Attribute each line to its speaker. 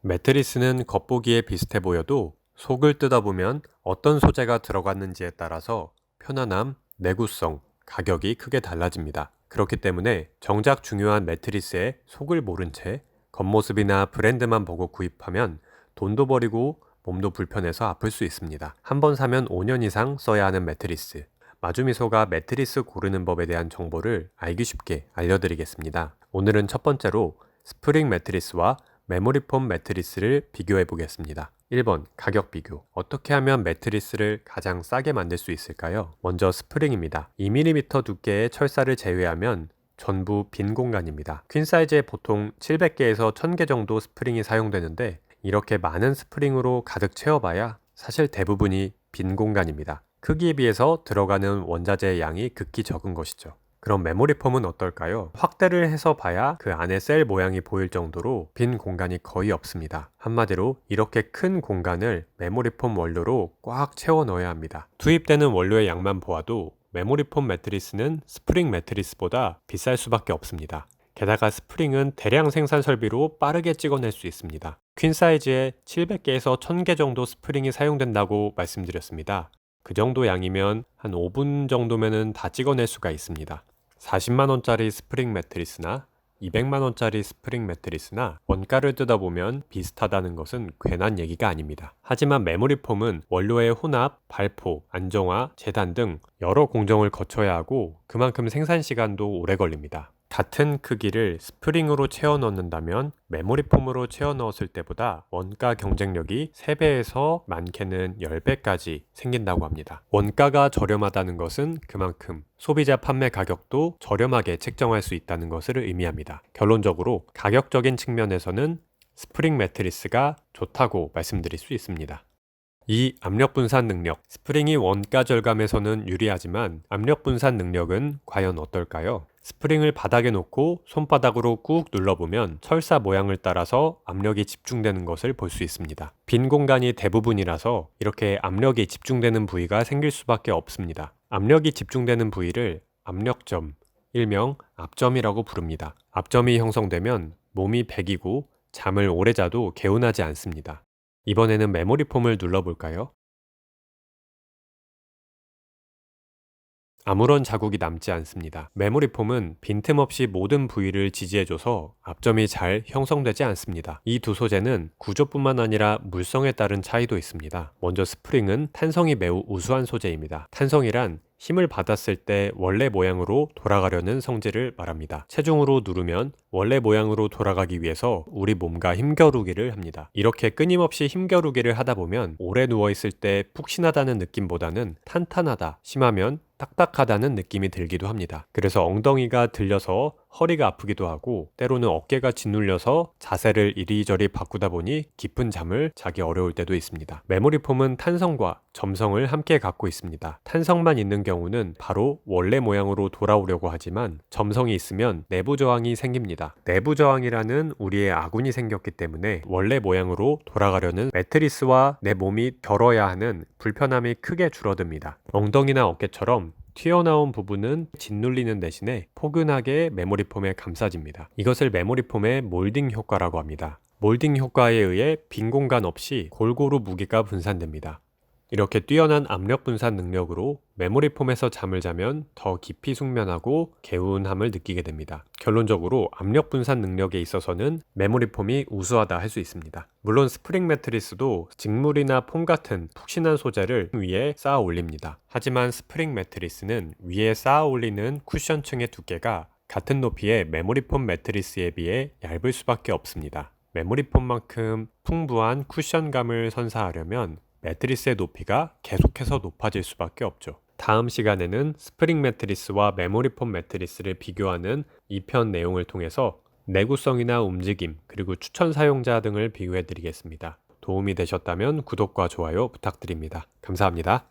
Speaker 1: 매트리스는 겉보기에 비슷해 보여도 속을 뜯어보면 어떤 소재가 들어갔는지에 따라서 편안함, 내구성, 가격이 크게 달라집니다. 그렇기 때문에 정작 중요한 매트리스의 속을 모른 채 겉모습이나 브랜드만 보고 구입하면 돈도 버리고 몸도 불편해서 아플 수 있습니다. 한 번 사면 5년 이상 써야 하는 매트리스. 마주미소가 매트리스 고르는 법에 대한 정보를 알기 쉽게 알려드리겠습니다. 오늘은 첫 번째로 스프링 매트리스와 메모리폼 매트리스를 비교해 보겠습니다. 1번 가격 비교. 어떻게 하면 매트리스를 가장 싸게 만들 수 있을까요? 먼저 스프링입니다. 2mm 두께의 철사를 제외하면 전부 빈 공간입니다. 퀸 사이즈에 보통 700개에서 1000개 정도 스프링이 사용되는데 이렇게 많은 스프링으로 가득 채워봐야 사실 대부분이 빈 공간입니다. 크기에 비해서 들어가는 원자재의 양이 극히 적은 것이죠. 그럼 메모리폼은 어떨까요? 확대를 해서 봐야 그 안에 셀 모양이 보일 정도로 빈 공간이 거의 없습니다. 한마디로 이렇게 큰 공간을 메모리폼 원료로 꽉 채워 넣어야 합니다. 투입되는 원료의 양만 보아도 메모리폼 매트리스는 스프링 매트리스보다 비쌀 수밖에 없습니다. 게다가 스프링은 대량 생산 설비로 빠르게 찍어낼 수 있습니다. 퀸 사이즈에 700개에서 1000개 정도 스프링이 사용된다고 말씀드렸습니다. 그 정도 양이면 한 5분 정도면 다 찍어낼 수가 있습니다. 40만원짜리 스프링 매트리스나 200만원짜리 스프링 매트리스나 원가를 뜯어보면 비슷하다는 것은 괜한 얘기가 아닙니다. 하지만 메모리폼은 원료의 혼합, 발포, 안정화, 재단 등 여러 공정을 거쳐야 하고 그만큼 생산 시간도 오래 걸립니다. 같은 크기를 스프링으로 채워 넣는다면 메모리폼으로 채워 넣었을 때보다 원가 경쟁력이 3배에서 많게는 10배까지 생긴다고 합니다. 원가가 저렴하다는 것은 그만큼 소비자 판매 가격도 저렴하게 책정할 수 있다는 것을 의미합니다. 결론적으로 가격적인 측면에서는 스프링 매트리스가 좋다고 말씀드릴 수 있습니다. 2. 압력 분산 능력. 스프링이 원가 절감에서는 유리하지만 압력 분산 능력은 과연 어떨까요? 스프링을 바닥에 놓고 손바닥으로 꾹 눌러보면 철사 모양을 따라서 압력이 집중되는 것을 볼 수 있습니다. 빈 공간이 대부분이라서 이렇게 압력이 집중되는 부위가 생길 수밖에 없습니다. 압력이 집중되는 부위를 압력점, 일명 압점이라고 부릅니다. 압점이 형성되면 몸이 배기고 잠을 오래 자도 개운하지 않습니다. 이번에는 메모리폼을 눌러볼까요? 아무런 자국이 남지 않습니다. 메모리폼은 빈틈없이 모든 부위를 지지해줘서 압점이 잘 형성되지 않습니다. 이 두 소재는 구조뿐만 아니라 물성에 따른 차이도 있습니다. 먼저 스프링은 탄성이 매우 우수한 소재입니다. 탄성이란 힘을 받았을 때 원래 모양으로 돌아가려는 성질을 말합니다. 체중으로 누르면 원래 모양으로 돌아가기 위해서 우리 몸과 힘겨루기를 합니다. 이렇게 끊임없이 힘겨루기를 하다 보면 오래 누워있을 때 푹신하다는 느낌보다는 탄탄하다, 심하면 딱딱하다는 느낌이 들기도 합니다. 그래서 엉덩이가 들려서 허리가 아프기도 하고 때로는 어깨가 짓눌려서 자세를 이리저리 바꾸다 보니 깊은 잠을 자기 어려울 때도 있습니다. 메모리폼은 탄성과 점성을 함께 갖고 있습니다. 탄성만 있는 경우는 바로 원래 모양으로 돌아오려고 하지만 점성이 있으면 내부 저항이 생깁니다. 내부 저항이라는 우리의 아군이 생겼기 때문에 원래 모양으로 돌아가려는 매트리스와 내 몸이 겨뤄야 하는 불편함이 크게 줄어듭니다. 엉덩이나 어깨처럼 튀어나온 부분은 짓눌리는 대신에 포근하게 메모리폼에 감싸집니다. 이것을 메모리폼의 몰딩 효과라고 합니다. 몰딩 효과에 의해 빈 공간 없이 골고루 무게가 분산됩니다. 이렇게 뛰어난 압력 분산 능력으로 메모리폼에서 잠을 자면 더 깊이 숙면하고 개운함을 느끼게 됩니다. 결론적으로 압력 분산 능력에 있어서는 메모리폼이 우수하다 할 수 있습니다. 물론 스프링 매트리스도 직물이나 폼 같은 푹신한 소재를 위에 쌓아 올립니다. 하지만 스프링 매트리스는 위에 쌓아 올리는 쿠션층의 두께가 같은 높이의 메모리폼 매트리스에 비해 얇을 수밖에 없습니다. 메모리폼만큼 풍부한 쿠션감을 선사하려면 매트리스의 높이가 계속해서 높아질 수밖에 없죠. 다음 시간에는 스프링 매트리스와 메모리폼 매트리스를 비교하는 2편 내용을 통해서 내구성이나 움직임, 그리고 추천 사용자 등을 비교해 드리겠습니다. 도움이 되셨다면 구독과 좋아요 부탁드립니다. 감사합니다.